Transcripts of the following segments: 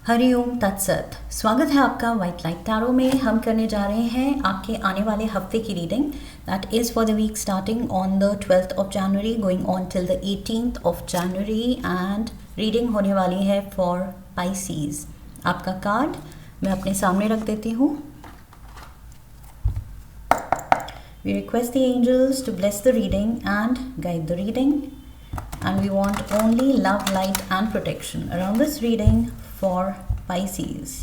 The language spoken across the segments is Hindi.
हरिओम तत्सत। स्वागत है आपका वाइट लाइट टैरो में। हम करने जा रहे हैं आपके आने वाले हफ्ते की reading that is for the week starting on the 12th of January going on till the 18th of January and reading होने वाली है फॉर पाइसीज। आपका कार्ड मैं अपने सामने रख देती हूँ। We request the angels to bless the reading and guide the reading, and we want only love, light and protection around this reading for Pisces.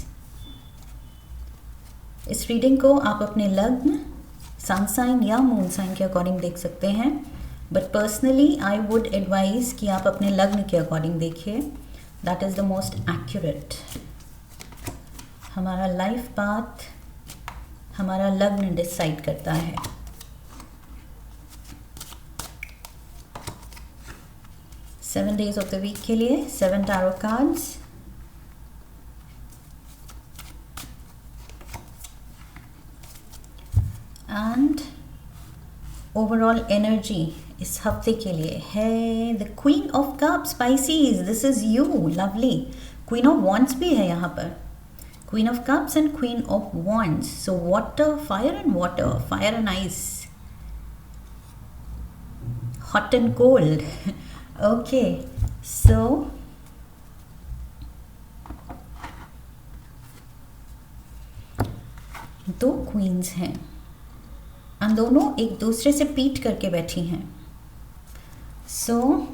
इस रीडिंग को आप अपने लग्न, सन साइन या मून साइन के अकॉर्डिंग देख सकते हैं, but personally I would advise कि आप अपने लग्न के अकॉर्डिंग देखिए। That is the most accurate. हमारा लाइफ पाथ हमारा लग्न डिसाइड करता है। Seven days of the week के लिए 7 tarot cards. And overall energy इस हफ्ते के लिए है the queen of cups species. This is you, lovely. Queen of wands भी है यहाँ पर। Queen of cups and queen of wands. So water, fire and water, fire and ice, hot and cold. Okay, so दो क्वींस हैं और दोनों एक दूसरे से पीट करके बैठी हैं। सो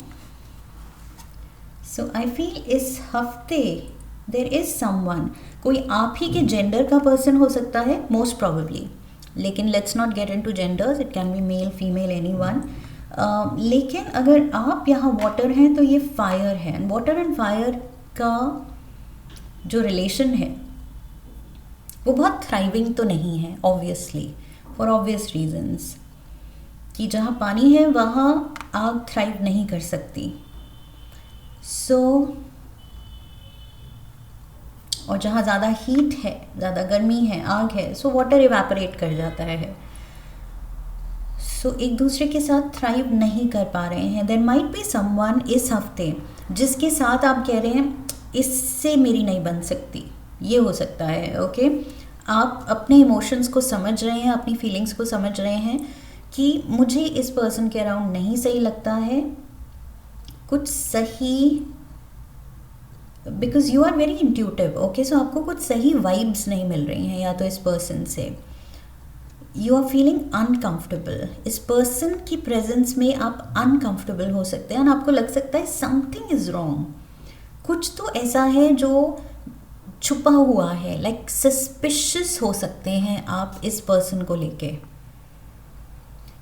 आई फील इस हफ्ते देर इज समवन, कोई आप ही के जेंडर का पर्सन हो सकता है मोस्ट प्रोबेबली, लेकिन let's not get into genders, it can be male female anyone. लेकिन अगर आप यहाँ वाटर हैं तो ये फायर है। वाटर एंड फायर का जो रिलेशन है वो बहुत थ्राइविंग तो नहीं है, ऑब्वियसली, फॉर ऑब्वियस रीजंस, कि जहाँ पानी है वहाँ आग थ्राइव नहीं कर सकती। और जहाँ ज़्यादा हीट है, ज़्यादा गर्मी है, आग है, सो वाटर इवेपोरेट कर जाता है। एक दूसरे के साथ थ्राइव नहीं कर पा रहे हैं। देयर माइट बी समवन इस हफ्ते जिसके साथ आप कह रहे हैं इससे मेरी नहीं बन सकती, ये हो सकता है। ओके, आप अपने इमोशंस को समझ रहे हैं, अपनी फीलिंग्स को समझ रहे हैं कि मुझे इस पर्सन के अराउंड नहीं सही लगता है, कुछ सही, because you are very intuitive. Okay, so आपको कुछ सही वाइब्स नहीं मिल रही हैं या तो इस पर्सन से। You are feeling uncomfortable. इस पर्सन की प्रेजेंस में आप अनकम्फर्टेबल हो सकते हैं और आपको लग सकता है समथिंग इज़ रॉन्ग, कुछ तो ऐसा है जो छुपा हुआ है। लाइक सस्पिशियस हो सकते हैं आप इस पर्सन को लेके,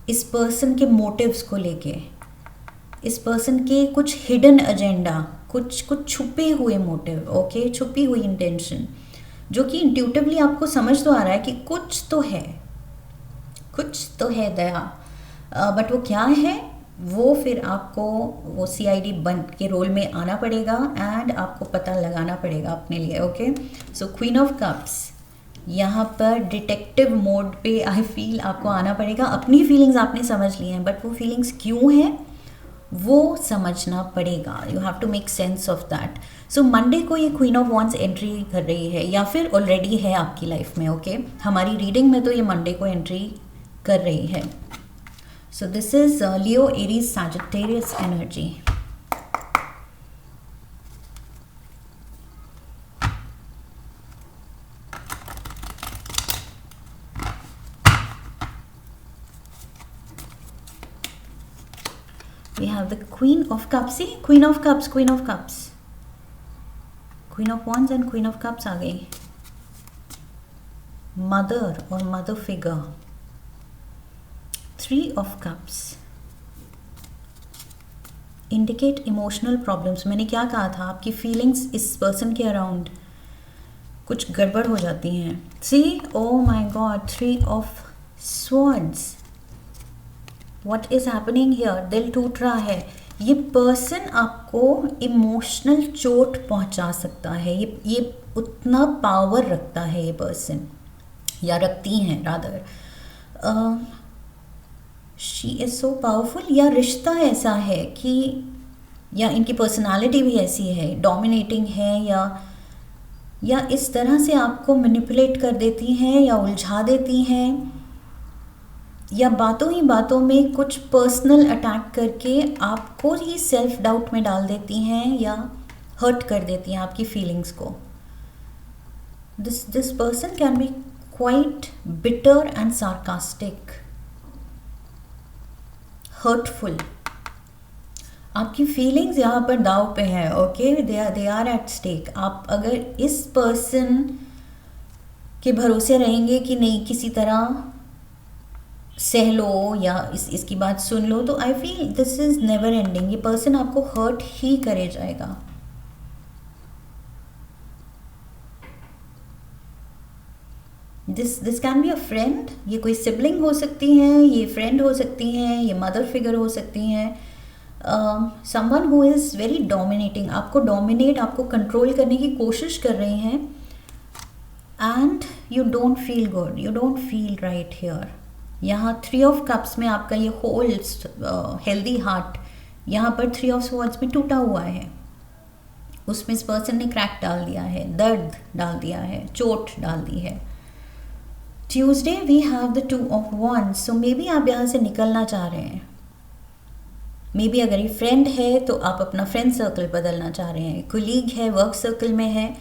इस पर्सन के मोटिव्स को लेके, इस पर्सन के कुछ हिडन एजेंडा, कुछ छुपे हुए मोटिव, ओके, छुपी हुई इंटेंशन, जो कि इंट्यूटिवली आपको समझ तो आ रहा है कि कुछ तो है दया, बट वो क्या है वो फिर आपको वो CID बन के रोल में आना पड़ेगा एंड आपको पता लगाना पड़ेगा अपने लिए। Okay, so queen of cups यहाँ पर डिटेक्टिव मोड पे आई फील आपको आना पड़ेगा। अपनी फीलिंग्स आपने समझ ली हैं, बट वो फीलिंग्स क्यों हैं वो समझना पड़ेगा। You have to make sense of that. So Monday को ये क्वीन ऑफ वॉन्ड्स एंट्री कर रही है या फिर ऑलरेडी है आपकी लाइफ में। ओके, हमारी रीडिंग में तो ये मंडे को एंट्री कर रही है। So this is Leo, Aries, Sagittarius energy. We have the Queen of Cups. See, Queen of Cups, Queen of Cups, Queen of Wands and Queen of Cups आ गई। मदर और mother figure. 3 of Cups indicate emotional problems. मैंने क्या कहा था, आपकी फीलिंग्स इस पर्सन के अराउंड कुछ गड़बड़ हो जाती हैं। सी, ओ माई God, 3 of Swords। What is happening here? दिल टूट रहा है। ये पर्सन आपको इमोशनल चोट पहुंचा सकता है। ये उतना पावर रखता है ये पर्सन, या रखती हैं rather. She is so powerful, या रिश्ता ऐसा है कि या इनकी पर्सनालिटी भी ऐसी है, डोमिनेटिंग है, या या इस तरह से आपको मैनिपुलेट कर देती हैं या उलझा देती हैं, या बातों ही बातों में कुछ पर्सनल अटैक करके आपको ही सेल्फ डाउट में डाल देती हैं या हर्ट कर देती हैं आपकी फीलिंग्स को. This person can be quite bitter and sarcastic, hurtful. आपकी फीलिंग्स यहाँ पर दाव पे हैं. Okay, they are at stake. आप अगर इस पर्सन के भरोसे रहेंगे कि नहीं किसी तरह सह लो या इसकी बात सुन लो, तो I feel this is never ending. ये पर्सन आपको हर्ट ही करे जाएगा. This can be a friend. ये कोई सिबलिंग हो सकती हैं, ये फ्रेंड हो सकती हैं, ये मदर फिगर हो सकती हैं. Someone who is very dominating, आपको डोमिनेट, आपको कंट्रोल करने की कोशिश कर रहे हैं. And you don't feel good, you don't feel right here. यहाँ 3 ऑफ कप्स में आपका ये होल हेल्दी हार्ट यहाँ पर 3 ऑफ स्वॉर्ड्स में टूटा हुआ है. उसमें इस पर्सन ने क्रैक डाल दिया है, दर्द डाल दिया है, चोट डाल दी है. Tuesday we have the 2 of wands. So maybe आप यहाँ से निकलना चाह रहे हैं. मे बी अगर ये फ्रेंड है तो आप अपना फ्रेंड सर्कल बदलना चाह रहे हैं. कुलीग है, वर्क सर्कल में है,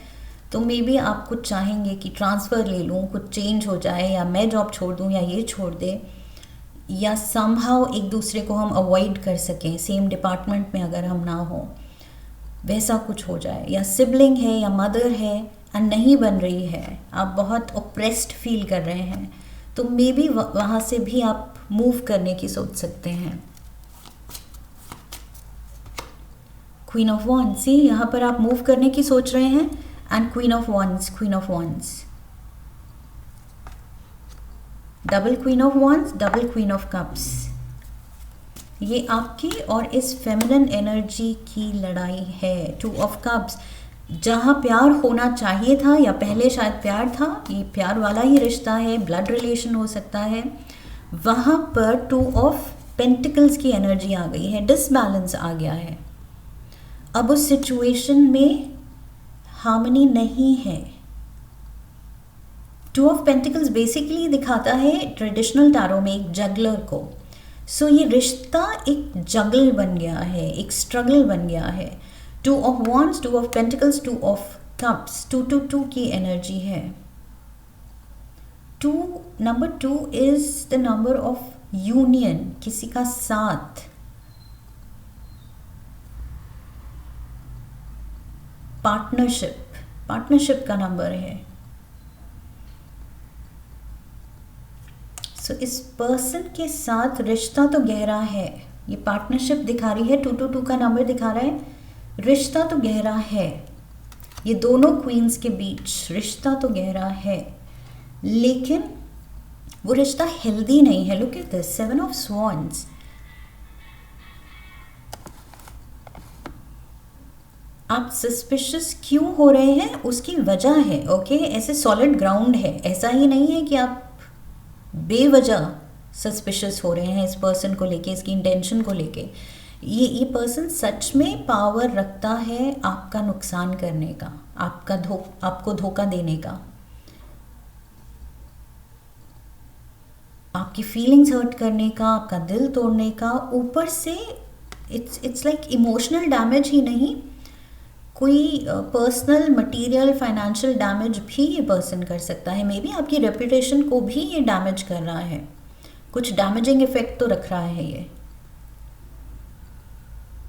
तो मे बी आप कुछ चाहेंगे कि ट्रांसफ़र ले लूँ, कुछ चेंज हो जाए, या मैं जॉब छोड़ दूँ या ये छोड़ दे, या समहाउ एक दूसरे को हम अवॉइड कर सकें. सेम डिपार्टमेंट में अगर हम ना हो, वैसा कुछ हो जाए. या सिबलिंग है या मदर है एंड नहीं बन रही है, आप बहुत ओप्रेस्ड फील कर रहे हैं, तो मे बी वहाँ से भी आप मूव करने की सोच सकते हैं. क्वीन ऑफ wands, सी यहाँ पर आप मूव करने की सोच रहे हैं. And queen of wands, double queen of wands, double queen of cups. ये आपकी और इस फेमिनिन एनर्जी की लड़ाई है. 2 ऑफ कप्स, जहाँ प्यार होना चाहिए था या पहले शायद प्यार था, ये प्यार वाला ही रिश्ता है, ब्लड रिलेशन हो सकता है, वहाँ पर 2 ऑफ पेंटिकल्स की एनर्जी आ गई है, डिसबैलेंस आ गया है. अब उस सिचुएशन में हार्मनी नहीं है. 2 ऑफ पेंटिकल्स बेसिकली दिखाता है ट्रेडिशनल टैरो में एक जगलर को. सो ये रिश्ता एक जगल बन गया है, एक स्ट्रगल बन गया है. 2 of wands, 2 of pentacles, 2 of cups, 2 की एनर्जी है. Number 2 is the number of union, किसी का साथ. पार्टनरशिप का नंबर है. सो इस पर्सन के साथ रिश्ता तो गहरा है. ये पार्टनरशिप दिखा रही है, 2 का नंबर दिखा रहा है, रिश्ता तो गहरा है. ये दोनों क्वींस के बीच रिश्ता तो गहरा है, लेकिन वो रिश्ता हेल्दी नहीं है. Look at this, 7 of swans. आप सस्पिशियस क्यों हो रहे हैं, उसकी वजह है. ओके, ऐसे सॉलिड ग्राउंड है. ऐसा ही नहीं है कि आप बेवजह सस्पिशियस हो रहे हैं इस पर्सन को लेके, इसकी इंटेंशन को लेके. ये पर्सन सच में पावर रखता है आपका नुकसान करने का, आपको धोखा देने का, आपकी फीलिंग्स हर्ट करने का, आपका दिल तोड़ने का. ऊपर से इट्स लाइक इमोशनल डैमेज ही नहीं, कोई पर्सनल मटेरियल फाइनेंशियल डैमेज भी ये पर्सन कर सकता है. मे बी आपकी रेपुटेशन को भी ये डैमेज कर रहा है, कुछ डैमेजिंग इफेक्ट तो रख रहा है ये.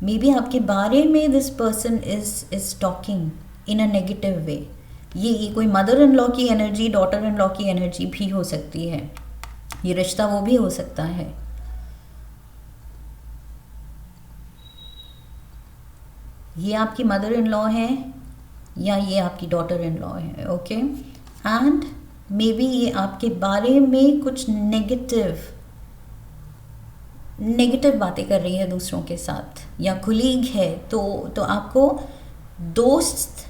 मे बी आपके बारे में this person is talking in a negative way. ये कोई मदर इन लॉ की एनर्जी, डॉटर इन लॉ की एनर्जी भी हो सकती है. ये रिश्ता वो भी हो सकता है. ये आपकी मदर इन लॉ है या ये आपकी डॉटर इन लॉ है. ओके, एंड मे बी ये आपके बारे में कुछ नेगेटिव बातें कर रही है दूसरों के साथ, या कुलीग है तो आपको दोस्त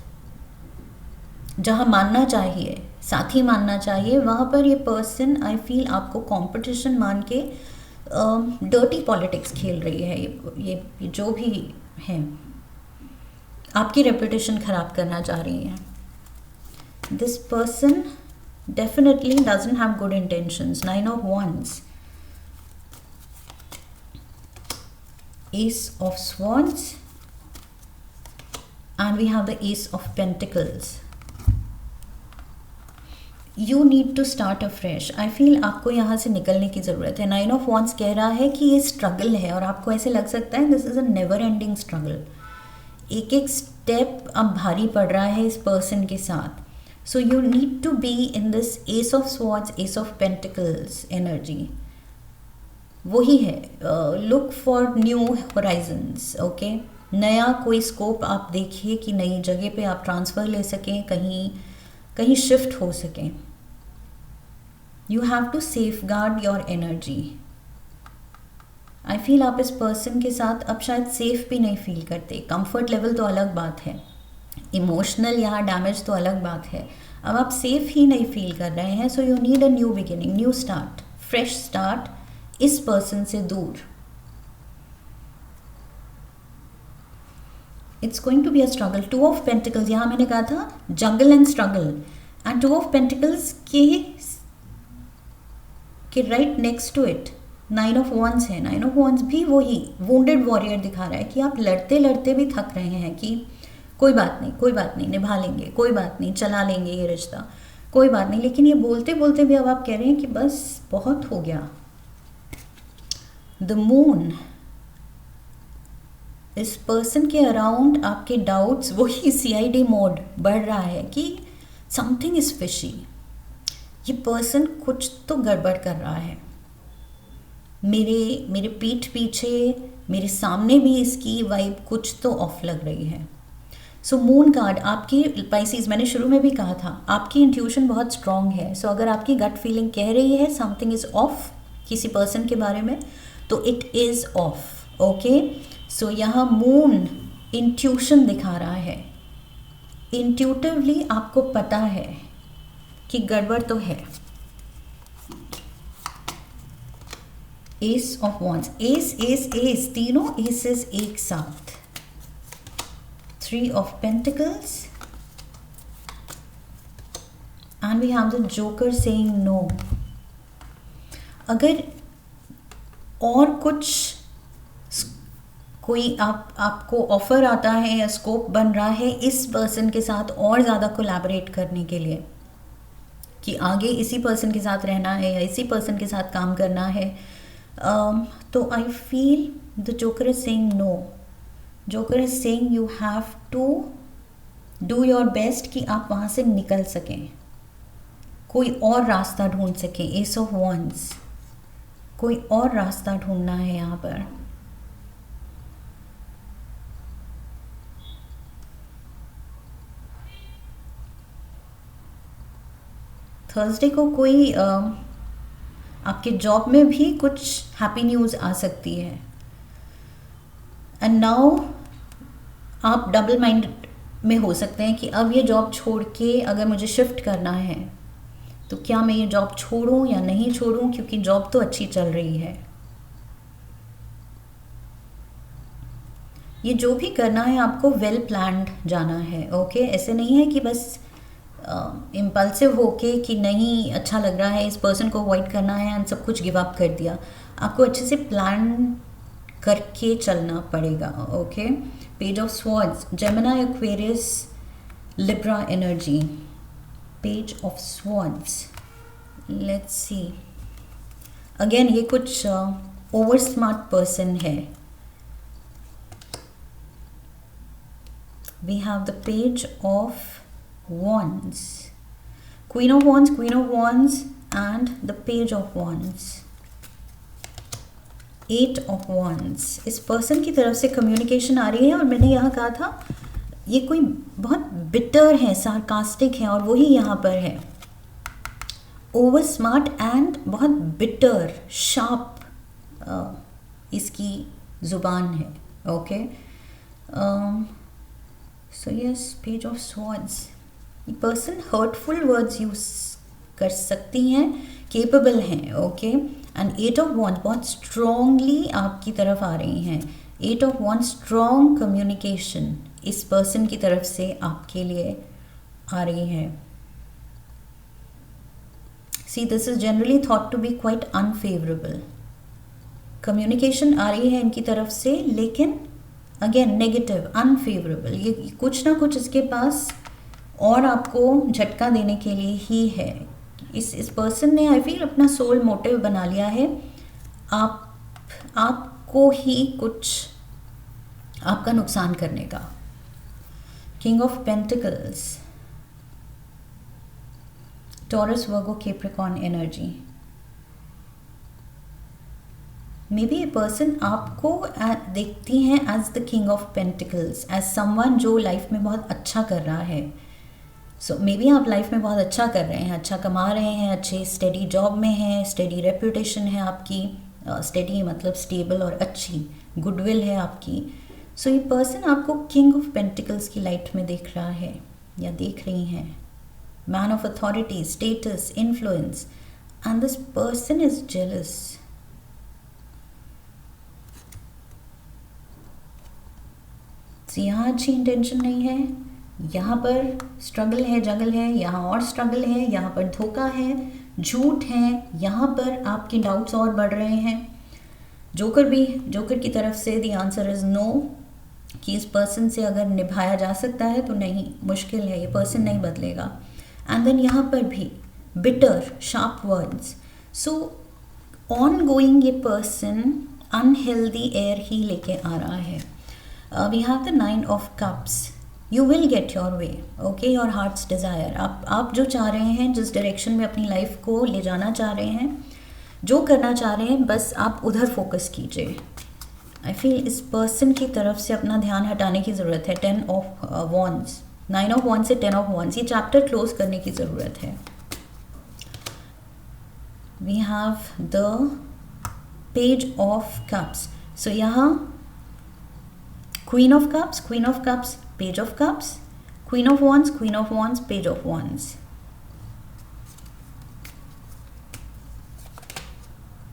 जहाँ मानना चाहिए, साथी मानना चाहिए, वहाँ पर ये पर्सन आई फील आपको कंपटीशन मान के डर्टी पॉलिटिक्स खेल रही है. ये जो भी है आपकी रेपुटेशन ख़राब करना चाह रही है. This person definitely doesn't have good intentions. 9 of Wands, Ace of Swords, and we have the Ace of Pentacles. You need to start afresh. I feel आपको यहाँ से निकलने की ज़रूरत है. 9 of Wands कह रहा है कि ये स्ट्रगल है और आपको ऐसे लग सकता है this is a never ending struggle. एक एक स्टेप अब भारी पड़ रहा है इस पर्सन के साथ. So you need to be in this ace of swords, ace of pentacles energy. वही है, look for new horizons. Okay, नया कोई स्कोप आप देखिए कि नई जगह पे आप ट्रांसफ़र ले सकें, कहीं शिफ्ट हो सकें. You have to safeguard your energy. I feel आप इस पर्सन के साथ अब शायद सेफ भी नहीं फील करते. कंफर्ट लेवल तो अलग बात है, इमोशनल यहाँ डैमेज तो अलग बात है. अब आप सेफ ही नहीं फील कर रहे हैं. So you need a new beginning, new start, fresh start इस पर्सन से दूर. It's going to be a struggle. 2 of pentacles, यहाँ मैंने कहा था जंगल and struggle, and 2 of pentacles के right next to it 9 of wands है. 9 ऑफ वॉन्ड्स भी वही वुंडेड वॉरियर दिखा रहा है कि आप लड़ते लड़ते भी थक रहे हैं कि कोई बात नहीं, कोई बात नहीं, निभा लेंगे, कोई बात नहीं, चला लेंगे ये रिश्ता, कोई बात नहीं. लेकिन ये बोलते बोलते भी अब आप कह रहे हैं कि बस बहुत हो गया. द मून, इस पर्सन के अराउंड आपके डाउट्स, वही CID मोड बढ़ रहा है कि समथिंग इज फिशी. ये पर्सन कुछ तो गड़बड़ कर रहा है. मेरे पीठ पीछे, मेरे सामने भी इसकी वाइब कुछ तो ऑफ लग रही है. सो मून कार्ड आपकी पाइसिस, मैंने शुरू में भी कहा था आपकी इंट्यूशन बहुत स्ट्रॉन्ग है. सो अगर आपकी गट फीलिंग कह रही है समथिंग इज ऑफ किसी पर्सन के बारे में, तो इट इज़ ऑफ. ओके, सो यहाँ मून इंट्यूशन दिखा रहा है. इंट्यूटिवली आपको पता है कि गड़बड़ तो है. Ace of wands, ace ace ace, तीनों एसेस एक साथ. 3 of pentacles, and we have the joker saying no. अगर और कुछ कोई आपको ऑफर आता है या स्कोप बन रहा है इस पर्सन के साथ और ज़्यादा कोलैबोरेट करने के लिए, कि आगे इसी पर्सन के साथ रहना है या इसी पर्सन के साथ काम करना है, तो I feel the joker is saying no. Joker is saying you have to do your best कि आप वहाँ से निकल सकें, कोई और रास्ता ढूंढ सकें. एस ऑफ वॉन्ड्स, कोई और रास्ता ढूंढना है यहाँ पर. थर्सडे को कोई आपके जॉब में भी कुछ हैप्पी न्यूज़ आ सकती है. एंड नाउ आप डबल माइंड में हो सकते हैं कि अब ये जॉब छोड़ के अगर मुझे शिफ्ट करना है तो क्या मैं ये जॉब छोड़ूं या नहीं छोड़ूं, क्योंकि जॉब तो अच्छी चल रही है. ये जो भी करना है आपको वेल प्लान्ड जाना है. ओके, ऐसे नहीं है कि बस इम्पल्सिव होके कि नहीं अच्छा लग रहा है इस पर्सन को अवॉइड करना है एंड सब कुछ गिव अप कर दिया. आपको अच्छे से प्लान करके चलना पड़ेगा. Okay, page of swords, Gemini, Aquarius, Libra energy. Page of swords, let's see. Again ये कुछ ओवर स्मार्ट पर्सन है. We have the page of wands, queen of wands and the page of wands. 8 of wands, इस पर्सन की तरफ से कम्युनिकेशन आ रही है. और मैंने यहाँ कहा था ये कोई बहुत बिटर है, सार्कास्टिक है, और वही यहाँ पर है. ओवर स्मार्ट एंड बहुत बिटर, शार्प इसकी जुबान है. Okay, so yes, page of swords. ये पर्सन हर्टफुल वर्ड्स यूज कर सकती हैं, केपेबल हैं. ओके, एंड 8 ऑफ वॉन्ड्स बहुत स्ट्रॉन्गली आपकी तरफ आ रही हैं. 8 ऑफ वॉन्ड्स, स्ट्रॉन्ग कम्युनिकेशन इस पर्सन की तरफ से आपके लिए आ रही है. See this is generally thought to be quite unfavourable. Communication आ रही है इनकी तरफ से, लेकिन अगेन नेगेटिव, अनफेवरेबल. ये कुछ ना कुछ इसके पास और आपको झटका देने के लिए ही है. इस पर्सन ने आई फील अपना सोल मोटिव बना लिया है आपको ही कुछ आपका नुकसान करने का. King of pentacles, Taurus, Virgo, Capricorn energy. Maybe a person आपको देखती हैं as the king of pentacles, as someone जो लाइफ में बहुत अच्छा कर रहा है. सो मे बी आप लाइफ में बहुत अच्छा कर रहे हैं, अच्छा कमा रहे हैं, अच्छे स्टडी जॉब में हैं, स्टडी रेपुटेशन है आपकी, स्टडी मतलब स्टेबल और अच्छी गुडविल है आपकी. सो ये पर्सन आपको किंग ऑफ पेंटिकल्स की लाइट में देख रहा है या देख रही हैं. Man of authority, status, influence, and this person is jealous. यहाँ अच्छी इंटेंशन नहीं है, यहाँ पर स्ट्रगल है, जंगल है, यहाँ और स्ट्रगल है, यहाँ पर धोखा है, झूठ है, यहाँ पर आपके डाउट्स और बढ़ रहे हैं. जोकर की तरफ से द आंसर इज नो, कि इस पर्सन से अगर निभाया जा सकता है तो नहीं, मुश्किल है, ये पर्सन नहीं बदलेगा. एंड देन यहाँ पर भी bitter, sharp words. So on going ये पर्सन अनहेल्दी एयर ही लेके आ रहा है. We have the 9 of cups. You will get your way, okay, your heart's desire. आप जो चाह रहे हैं, जिस डायरेक्शन में अपनी लाइफ को ले जाना चाह रहे हैं, जो करना चाह रहे हैं, बस आप उधर फोकस कीजिए. आई फील इस पर्सन की तरफ से अपना ध्यान हटाने की ज़रूरत है. 10 ऑफ वॉन्ड्स, 9 ऑफ वॉन्ड्स से 10 ऑफ वॉन्ड्स, ये चैप्टर क्लोज करने की ज़रूरत है. We have the page of cups. So यहाँ queen of cups, page of cups, queen of wands, page of wands.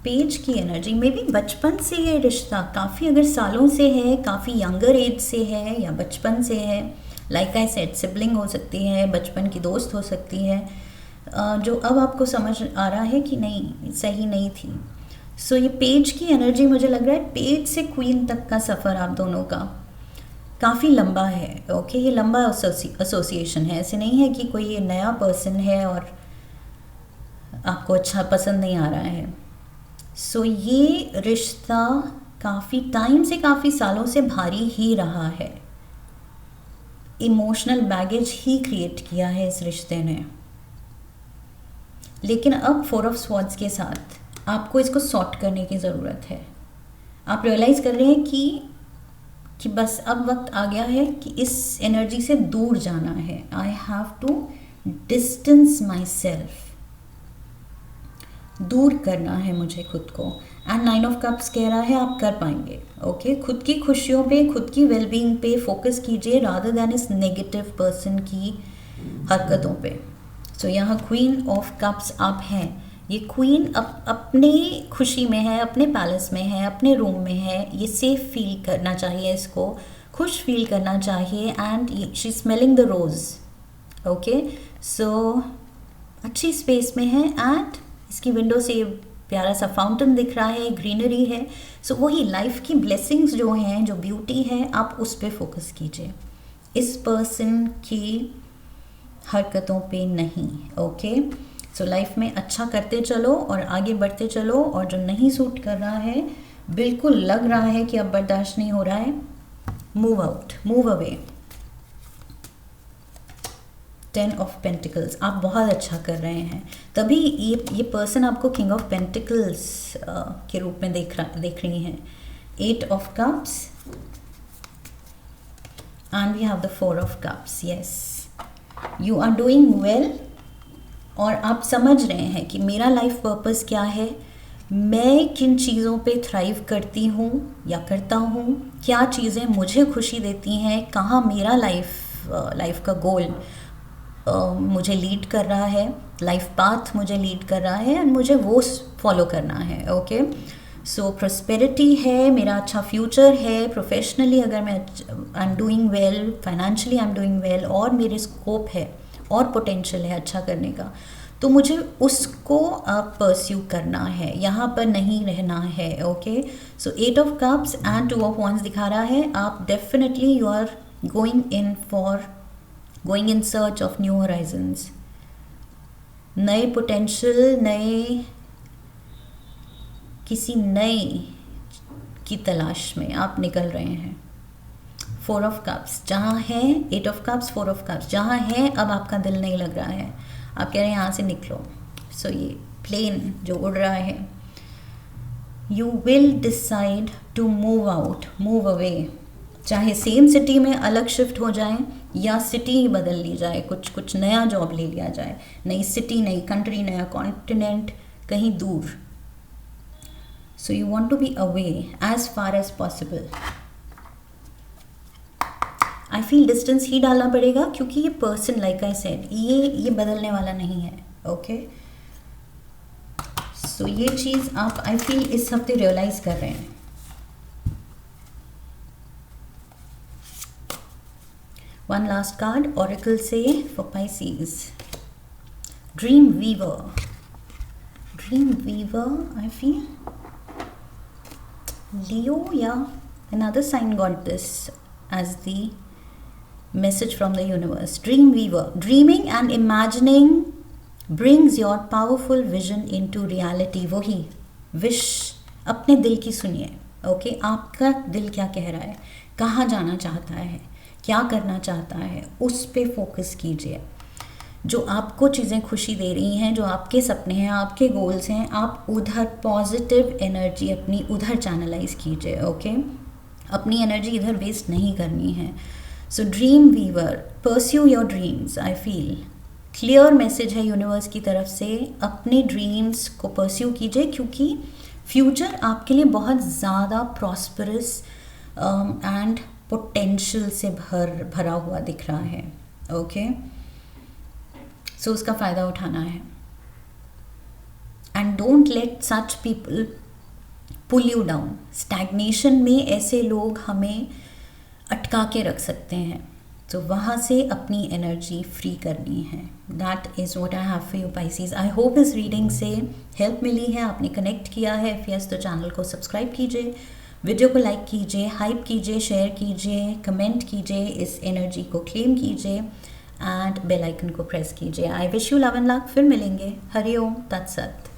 Page की एनर्जी में भी बचपन से ये रिश्ता काफ़ी अगर सालों से है, काफ़ी यंगर एज से है या बचपन से है. लाइक आई सेड, सिबलिंग हो सकती है, बचपन की दोस्त हो सकती है, जो अब आपको समझ आ रहा है कि नहीं, सही नहीं थी. सो ये पेज की एनर्जी मुझे लग रहा है पेज से क्वीन तक का सफ़र आप दोनों का काफ़ी लंबा है. ओके, ये लंबा एसोसिएशन है. ऐसे नहीं है कि कोई ये नया पर्सन है और आपको अच्छा पसंद नहीं आ रहा है. सो ये रिश्ता काफ़ी टाइम से, काफ़ी सालों से भारी ही रहा है. इमोशनल बैगेज ही क्रिएट किया है इस रिश्ते ने. लेकिन अब 4 ऑफ स्वॉर्ड्स के साथ आपको इसको सॉर्ट करने की ज़रूरत है. आप रियलाइज़ कर रहे हैं कि बस अब वक्त आ गया है कि इस एनर्जी से दूर जाना है. I have to distance myself, दूर करना है मुझे खुद को. एंड 9 ऑफ कप्स कह रहा है आप कर पाएंगे. ओके, खुद की खुशियों पे, खुद की वेलबींग पे फोकस कीजिए रादर देन इस नेगेटिव पर्सन की हरकतों पे. सो यहाँ क्वीन ऑफ कप्स आप हैं. ये क्वीन अपनी खुशी में है, अपने पैलेस में है, अपने रूम में है. ये सेफ फील करना चाहिए, इसको खुश फील करना चाहिए. And she smelling the rose. Okay, so अच्छी स्पेस में है. एंड इसकी विंडो से ये प्यारा सा फाउंटेन दिख रहा है, ग्रीनरी है. सो वही लाइफ की ब्लेसिंग्स जो हैं, जो ब्यूटी है, आप उस पर फोकस कीजिए, इस पर्सन की हरकतों पे नहीं. ओके, सो लाइफ में अच्छा करते चलो और आगे बढ़ते चलो. और जो नहीं सूट कर रहा है, बिल्कुल लग रहा है कि अब बर्दाश्त नहीं हो रहा है, move out, move away. 10 of pentacles, आप बहुत अच्छा कर रहे हैं, तभी ये पर्सन आपको किंग ऑफ पेंटिकल्स के रूप में देख रही हैं. 8 of cups and we have the 4 of cups. Yes, you are doing well. और आप समझ रहे हैं कि मेरा लाइफ पर्पस क्या है, मैं किन चीज़ों पे थ्राइव करती हूँ या करता हूँ, क्या चीज़ें मुझे खुशी देती हैं, कहाँ मेरा लाइफ का गोल मुझे लीड कर रहा है, लाइफ पाथ मुझे लीड कर रहा है, एंड मुझे वो फॉलो करना है. ओके, सो प्रॉस्पेरिटी है, मेरा अच्छा फ्यूचर है. प्रोफेशनली अगर मैं I am doing well, financially I am doing well, और मेरे स्कोप है और पोटेंशियल है अच्छा करने का, तो मुझे उसको परस्यू करना है, यहाँ पर नहीं रहना है। Okay, so 8 of cups and 2 of wands दिखा रहा है, आप definitely you are going in search of new horizons, नए पोटेंशियल, किसी नए की तलाश में आप निकल रहे हैं। 4 ऑफ कप्स जहाँ है, 8 ऑफ कप्स, 4 ऑफ कप्स जहाँ है, अब आपका दिल नहीं लग रहा है, आप कह रहे हैं यहाँ से निकलो। सो ये प्लेन जो उड़ रहा है, you will decide to move out, move away, चाहे सेम सिटी में अलग शिफ्ट हो जाए या सिटी ही बदल ली जाए, कुछ नया जॉब ले लिया जाए, नई सिटी, नई कंट्री, नया कॉन्टिनेंट, कहीं दूर। So you want to be away as far as possible. I feel distance ही डालना पड़ेगा क्योंकि ये पर्सन, लाइक आई सेड, ये बदलने वाला नहीं है। ओके, सो ये चीज़ आप आई फील इस हफ्ते रियलाइज कर रहे हैं। वन लास्ट कार्ड ऑरेकल से for Pisces, dream weaver. Dream weaver, I feel Leo, yeah, another sign got this as the message from the universe. Dream weaver, dreaming and imagining brings your powerful vision into reality. वही विश, अपने दिल की सुनिए। ओके, आपका दिल क्या कह रहा है, कहाँ जाना चाहता है, क्या करना चाहता है, उस पे फोकस कीजिए। जो आपको चीज़ें खुशी दे रही हैं, जो आपके सपने हैं, आपके गोल्स हैं, आप उधर पॉजिटिव एनर्जी अपनी उधर चैनलाइज कीजिए। ओके, अपनी एनर्जी इधर वेस्ट नहीं करनी है। So dream weaver, pursue your dreams. I feel clear message है यूनिवर्स की तरफ से, अपने ड्रीम्स को परस्यू कीजिए क्योंकि फ्यूचर आपके लिए बहुत ज़्यादा प्रॉस्परस एंड पोटेंशियल से भरा हुआ दिख रहा है। ओके, सो उसका फ़ायदा उठाना है। And don't let such people pull you down. Stagnation में ऐसे लोग हमें अटका के रख सकते हैं, तो वहाँ से अपनी एनर्जी फ्री करनी है। That is what I have for you Pisces. I hope इस रीडिंग से हेल्प मिली है, आपने कनेक्ट किया है। इफ यस तो चैनल को सब्सक्राइब कीजिए, वीडियो को लाइक कीजिए, हाइप कीजिए, शेयर कीजिए, कमेंट कीजिए, इस एनर्जी को क्लेम कीजिए एंड बेल आइकन को प्रेस कीजिए। I wish you love and luck. फिर मिलेंगे। हरि ओम तत्सत।